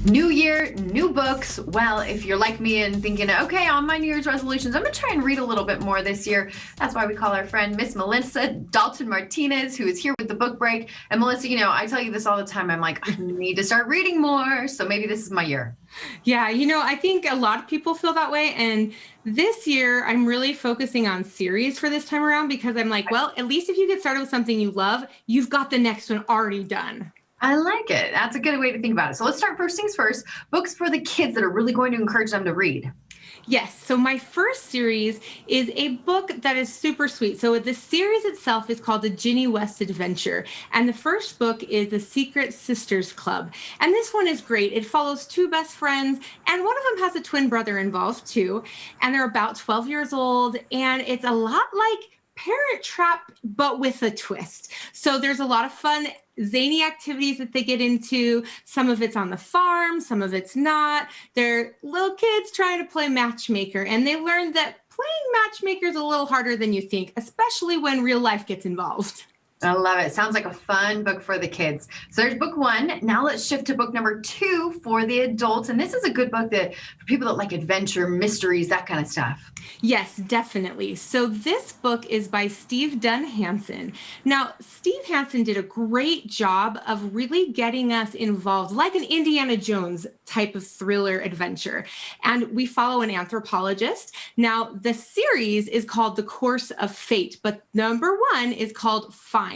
New year, new books. Well, if you're like me and thinking, okay, on my New Year's resolutions, I'm going to try and read a little bit more this year. That's why we call our friend Miss Melissa Dalton Martinez, who is here with the book break. And Melissa, I tell you this all the time. I'm like, I need to start reading more. So maybe this is my year. Yeah, I think a lot of people feel that way. And this year, I'm really focusing on series for this time around because I'm like, well, at least if you get started with something you love, you've got the next one already done. I like it. That's a good way to think about it. So let's start first things first. Books for the kids that are really going to encourage them to read. Yes, so my first series is a book that is super sweet. So the series itself is called The Ginny West Adventure, and the first book is The Secret Sisters Club. And this one is great. It follows two best friends, and one of them has a twin brother involved too, and they're about 12 years old, and it's a lot like Parent Trap, but with a twist. So there's a lot of fun, zany activities that they get into. Some of it's on the farm, some of it's not. They're little kids trying to play matchmaker, and they learn that playing matchmaker is a little harder than you think, especially when real life gets involved. I love it. Sounds like a fun book for the kids. So there's book one. Now let's shift to book number two for the adults. And this is a good book that for people that like adventure, mysteries, that kind of stuff. Yes, definitely. So this book is by Steve Dunn Hansen. Now, Steve Hansen did a great job of really getting us involved, like an Indiana Jones type of thriller adventure. And we follow an anthropologist. Now, the series is called The Course of Fate, but number one is called Find.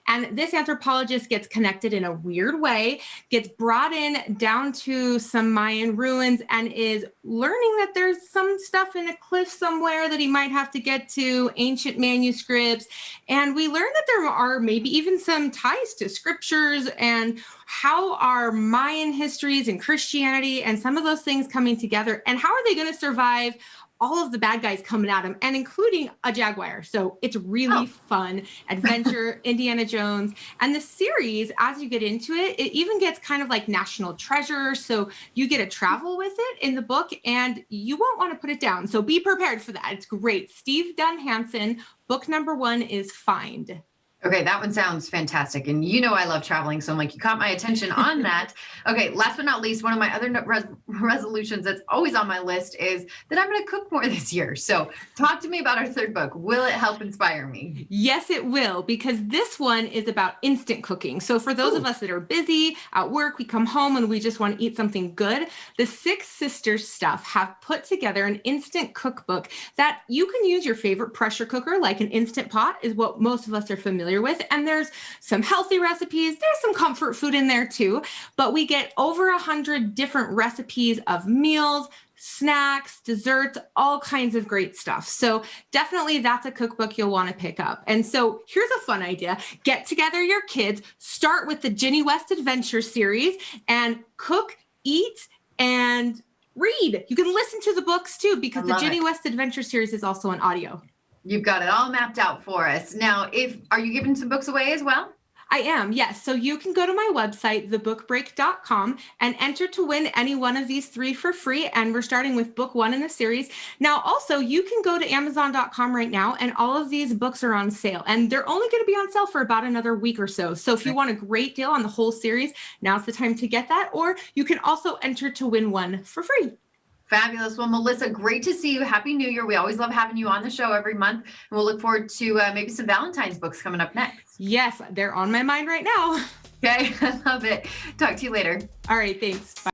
And this anthropologist gets connected in a weird way, gets brought in down to some Mayan ruins, and is learning that there's some stuff in a cliff somewhere that he might have to get to, ancient manuscripts. And we learn that there are maybe even some ties to scriptures and how are Mayan histories and Christianity and some of those things coming together, and how are they going to survive all of the bad guys coming at them, and including a jaguar. So it's really fun adventure, Indiana Jones. And the series, as you get into it, it even gets kind of like National Treasure. So you get to travel with it in the book, and you won't want to put it down. So be prepared for that. It's great. Steve Dunn Hansen, book number one is Find. Okay, that one sounds fantastic. And I love traveling. So I'm like, you caught my attention on that. Okay, last but not least, one of my other resolutions that's always on my list is that I'm going to cook more this year. So talk to me about our third book. Will it help inspire me? Yes, it will, because this one is about instant cooking. So for those of us that are busy at work, we come home and we just want to eat something good, the Six Sisters Stuff have put together an instant cookbook that you can use your favorite pressure cooker, like an Instant Pot is what most of us are familiar with. And there's some healthy recipes. There's some comfort food in there too, but we get over 100 different recipes of meals, snacks, desserts, all kinds of great stuff. So definitely that's a cookbook you'll want to pick up. And so here's a fun idea. Get together your kids, start with the Ginny West Adventure series, and cook, eat, and read. You can listen to the books too, because the Ginny West Adventure series is also an audio. You've got it all mapped out for us. Now, are you giving some books away as well? I am, yes. So you can go to my website, thebookbreak.com, and enter to win any one of these three for free. And we're starting with book one in the series. Now, also, you can go to amazon.com right now, and all of these books are on sale. And they're only going to be on sale for about another week or so. So if you want a great deal on the whole series, now's the time to get that. Or you can also enter to win one for free. Fabulous. Well, Melissa, great to see you. Happy New Year. We always love having you on the show every month. And we'll look forward to maybe some Valentine's books coming up next. Yes, they're on my mind right now. Okay. I love it. Talk to you later. All right. Thanks. Bye.